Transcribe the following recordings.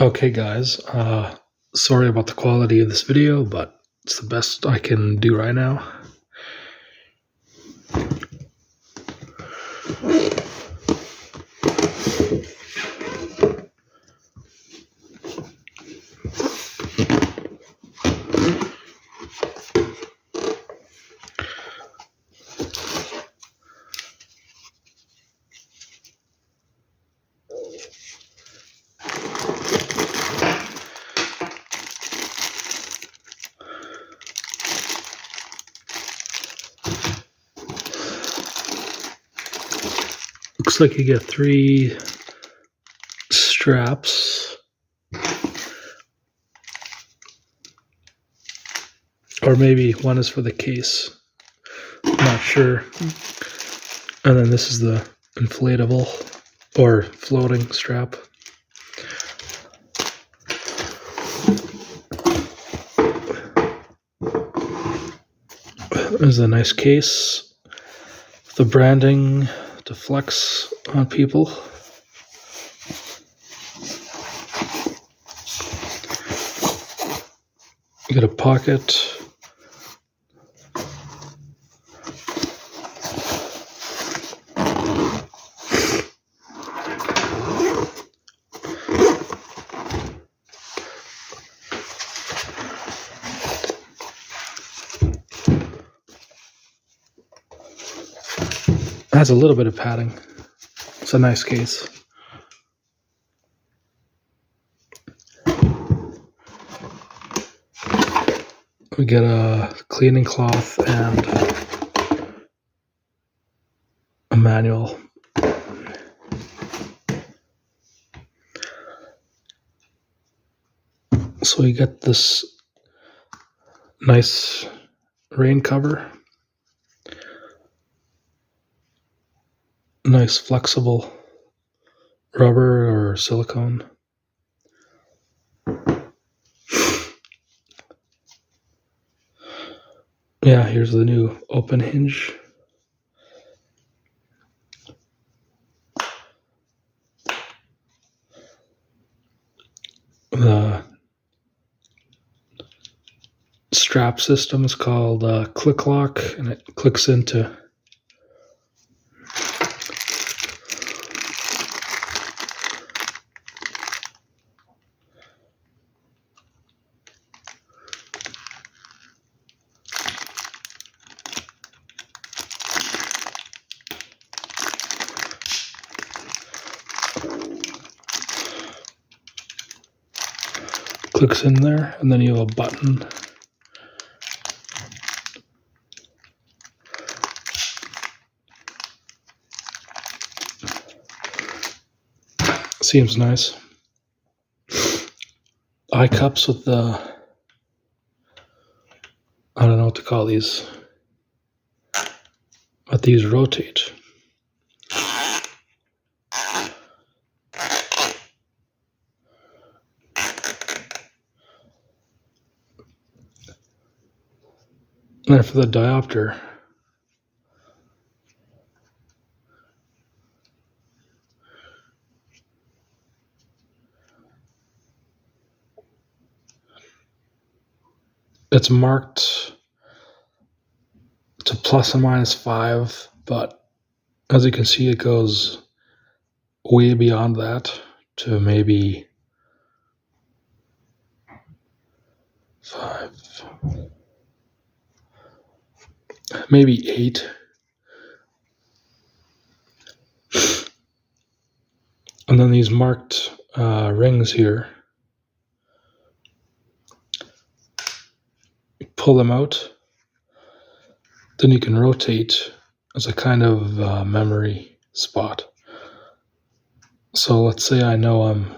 Okay, guys, sorry about the quality of this video, but it's the best I can do right now. Looks like you get 3 straps, or maybe one is for the case. I'm not sure. And then this is the inflatable or floating strap. There's a nice case with the branding to flex on people. You got a pocket. It has a little bit of padding. It's a nice case. We get a cleaning cloth and a manual. So we get this nice rain cover. Nice flexible rubber or silicone. Yeah, here's the new open hinge. The strap system is called Click Lock, and it clicks into clicks in there, and then you have a button. Seems nice. Eye cups with the, I don't know what to call these, but these rotate. And then for the diopter, it's marked to plus and minus 5, but as you can see, it goes way beyond that to maybe 5, maybe 8. And then these marked rings here, you pull them out, then you can rotate as a kind of memory spot. So let's say I know I'm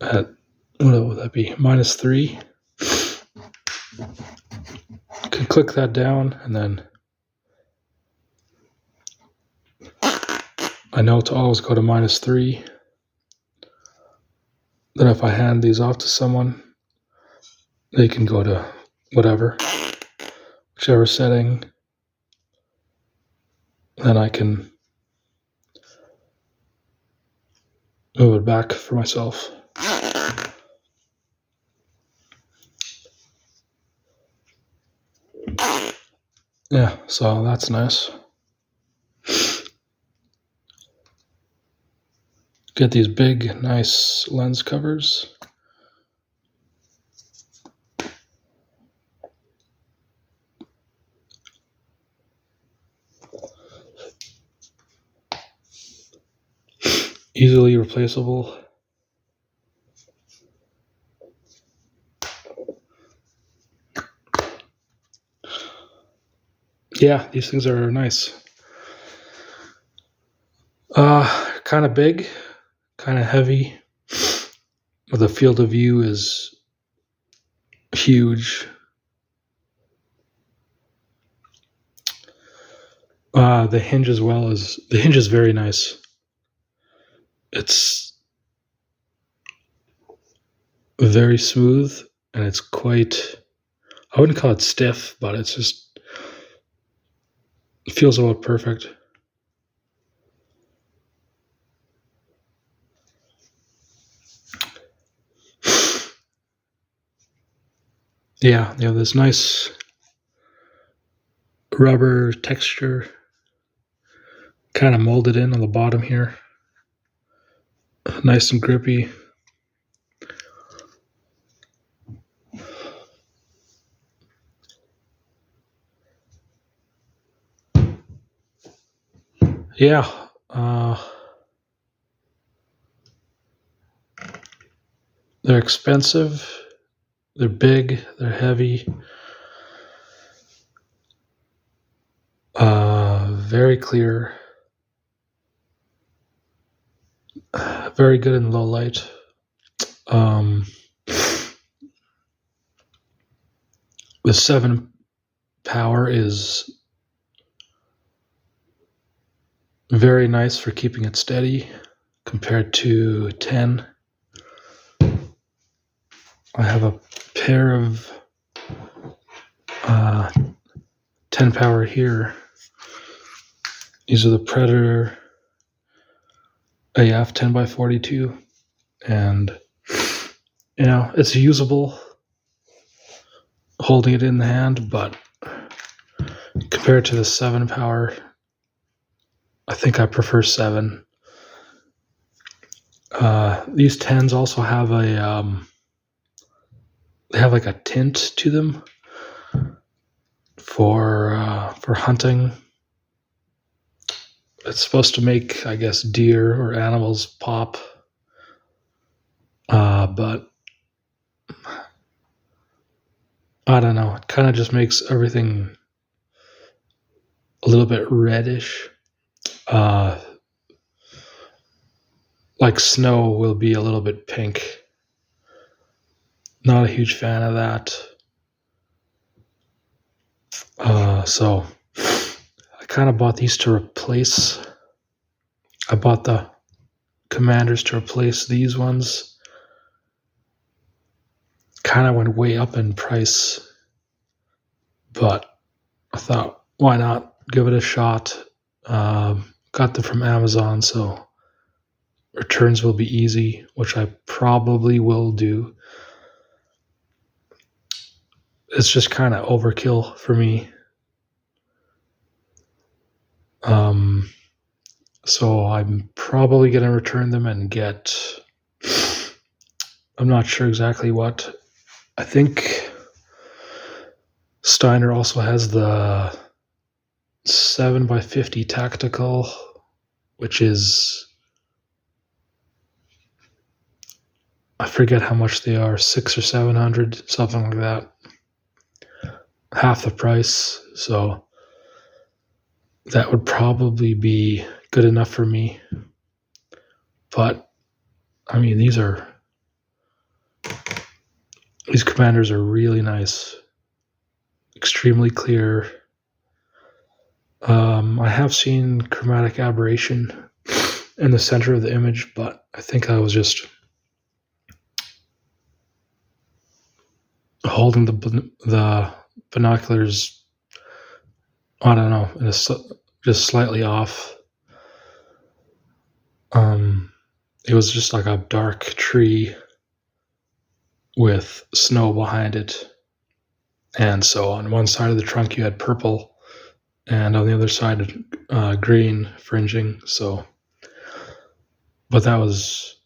at, what would that be, minus 3. I can click that down, and then I know to always go to minus 3. Then if I hand these off to someone, they can go to whatever, whichever setting. Then I can move it back for myself. Yeah, so that's nice. Get these big, nice lens covers. Easily replaceable. Yeah, these things are nice. Kind of big, kind of heavy. But the field of view is huge. The hinge as well is very nice. It's very smooth and it's quite, I wouldn't call it stiff, but it's just, it feels about perfect. Yeah, they have this nice rubber texture, kind of molded in on the bottom here. Nice and grippy. Yeah, they're expensive, they're big, they're heavy, very clear, very good in low light. The 7 power is very nice for keeping it steady compared to 10. I have a pair of 10 power here. These are the Predator AF 10x42, and it's usable holding it in the hand, but compared to the 7 power, I think I prefer 7. These 10s also have they have like a tint to them for hunting. It's supposed to make, I guess, deer or animals pop, but I don't know. It kind of just makes everything a little bit reddish. Like snow will be a little bit pink. Not a huge fan of that. So I kind of bought these to replace. I bought the Commanders to replace these ones. Kind of went way up in price, but I thought, why not give it a shot? Got them from Amazon, so returns will be easy, which I probably will do. It's just kind of overkill for me. So I'm probably going to return them and get, I'm not sure exactly what. I think Steiner also has the 7x50 tactical, which is, I forget how much they are, 600 or 700, something like that. Half the price, so that would probably be good enough for me. But I mean, these Commanders are really nice, extremely clear. I have seen chromatic aberration in the center of the image, but I think I was just holding the binoculars, I don't know, just slightly off. it was just like a dark tree with snow behind it. And so on one side of the trunk you had purple, and on the other side green fringing. So, but that was,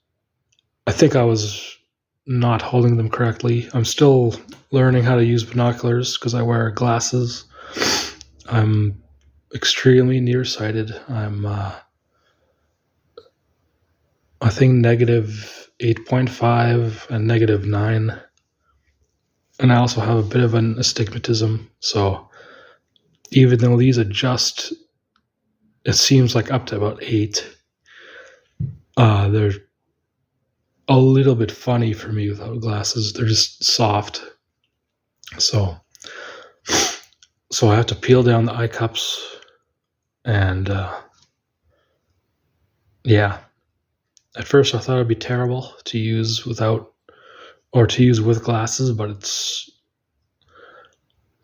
I think I was not holding them correctly. I'm still learning how to use binoculars because I wear glasses. I'm extremely nearsighted. I'm I think negative 8.5 and negative 9. And I also have a bit of an astigmatism. So even though these adjust, it seems like up to about 8. They're a little bit funny for me without glasses. They're just soft. So I have to peel down the eye cups, and yeah. At first I thought it'd be terrible to use without, or to use with glasses, but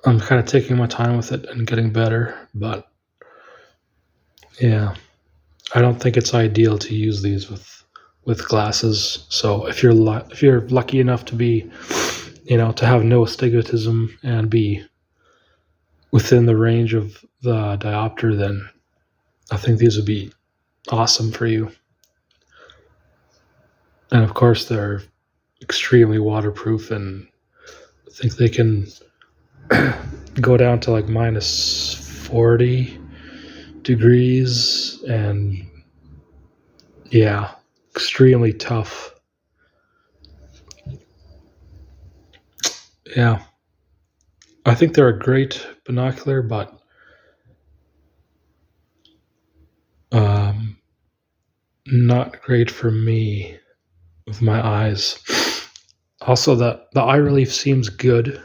I'm kind of taking my time with it and getting better. But yeah, I don't think it's ideal to use these with glasses. So if you're lucky enough to be, to have no astigmatism and be within the range of the diopter, then I think these would be awesome for you. And of course, they're extremely waterproof, and I think they can go down to like minus 40 degrees, and yeah, extremely tough. Yeah, I think they're a great binocular, but not great for me with my eyes. Also, the eye relief seems good.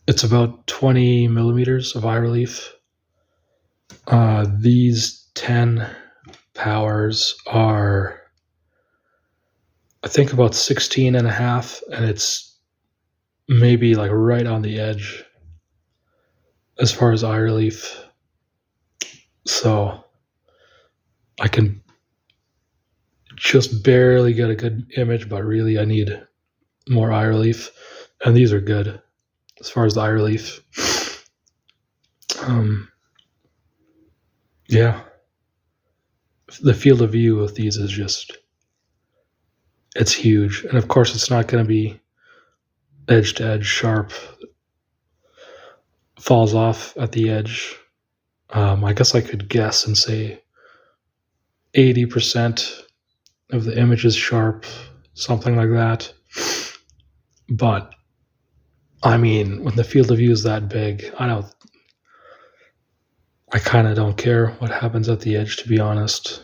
It's about 20 millimeters of eye relief. These 10 powers are, I think, about 16 and a half, and it's maybe like right on the edge as far as eye relief. So I can just barely get a good image, but really I need more eye relief, and these are good as far as the eye relief. Yeah, the field of view with these is just, it's huge. And of course it's not going to be edge to edge sharp. Falls off at the edge. I guess I could guess and say 80% of the image is sharp, something like that. But I mean, when the field of view is that big, I kind of don't care what happens at the edge, to be honest.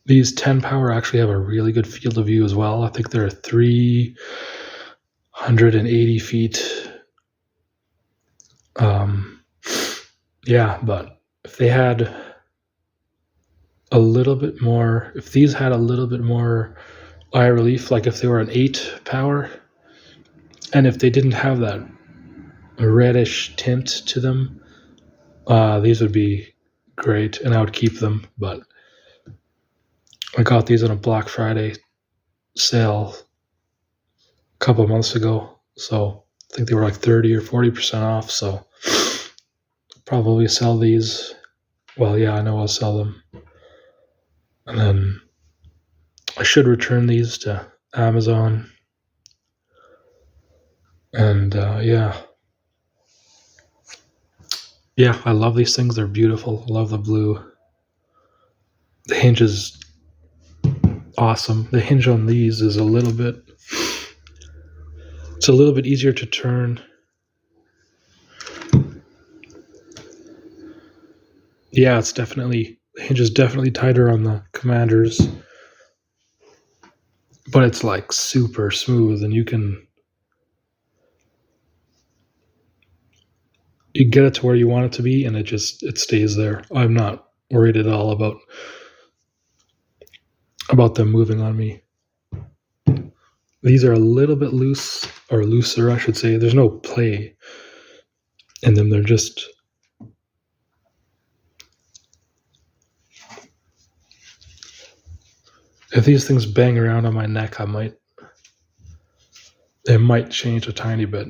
These 10 power actually have a really good field of view as well. I think they're 380 feet. Yeah, but if they had a little bit more, if these had a little bit more eye relief, like if they were an 8 power, and if they didn't have that reddish tint to them, these would be great, and I would keep them. But I got these on a Black Friday sale a couple of months ago, so I think they were like 30 or 40% off, so probably sell these. Well, yeah, I know I'll sell them. And then I should return these to Amazon. And yeah, I love these things. They're beautiful. I love the blue. The hinge is awesome. The hinge on these is it's a little bit easier to turn. Yeah, the hinge is definitely tighter on the Commanders, but it's like super smooth, and you get it to where you want it to be, and it stays there. I'm not worried at all about them moving on me. These are a little bit loose, or looser, I should say. There's no play in them. They're just, If these things bang around on my neck, they might change a tiny bit.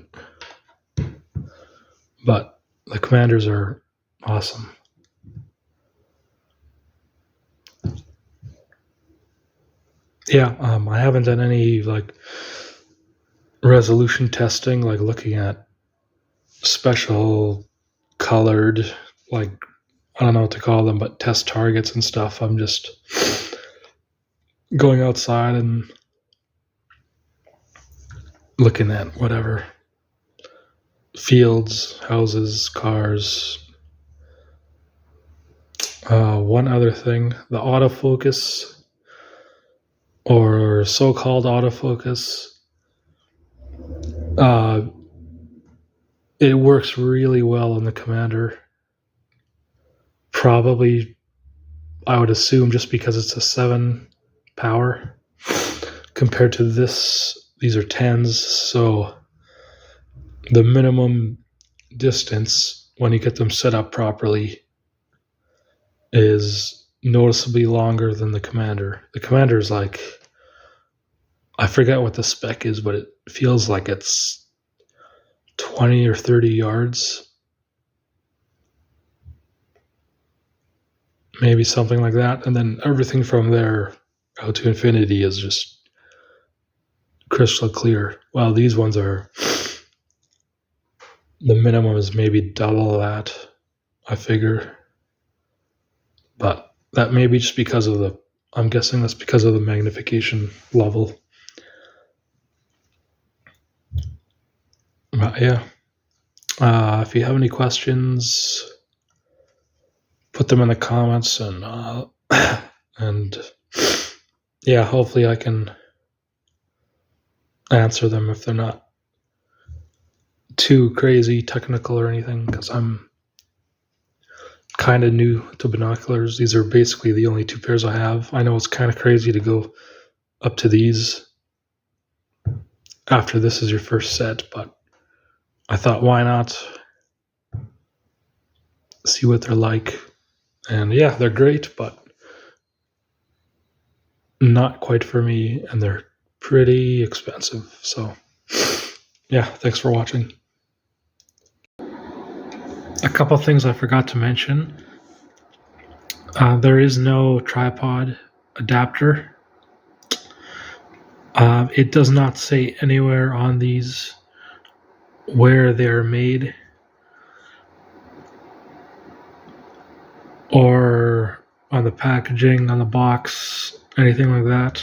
But the Commanders are awesome. Yeah, I haven't done any like resolution testing, like looking at special colored, like, I don't know what to call them, but test targets and stuff. I'm just going outside and looking at whatever fields, houses, cars. One other thing, the autofocus, or so-called autofocus, it works really well on the Commander. Probably, I would assume, just because it's a 7 power compared to this. These are 10s, so the minimum distance when you get them set up properly is noticeably longer than the Commander. The Commander is like, I forget what the spec is, but it feels like it's 20 or 30 yards. Maybe something like that. And then everything from there out to infinity is just crystal clear. Well, these ones are, the minimum is maybe double that, I figure. But that may be just because of I'm guessing that's because of the magnification level. But yeah, if you have any questions, put them in the comments, and and yeah, hopefully I can answer them if they're not too crazy technical or anything, because I'm kind of new to binoculars. These are basically the only 2 pairs I have. I know it's kind of crazy to go up to these after this is your first set, but I thought, why not see what they're like? And yeah, they're great, but not quite for me, and they're pretty expensive. So yeah, thanks for watching. A couple things I forgot to mention. There is no tripod adapter. It does not say anywhere on these where they're made or on the packaging, on the box, anything like that.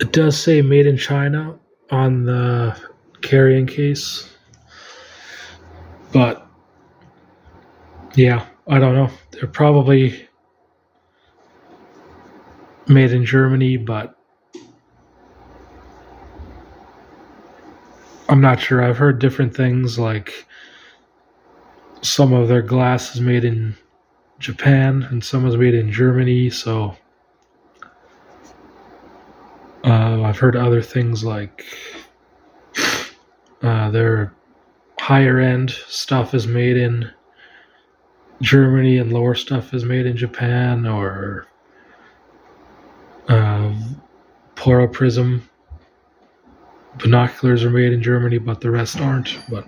It does say made in China on the carrying case, but yeah, I don't know. They're probably made in Germany, but I'm not sure. I've heard different things, like some of their glass is made in Japan and some is made in Germany, so I've heard other things like their higher end stuff is made in Germany and lower stuff is made in Japan, or Prism binoculars are made in Germany, but the rest aren't. But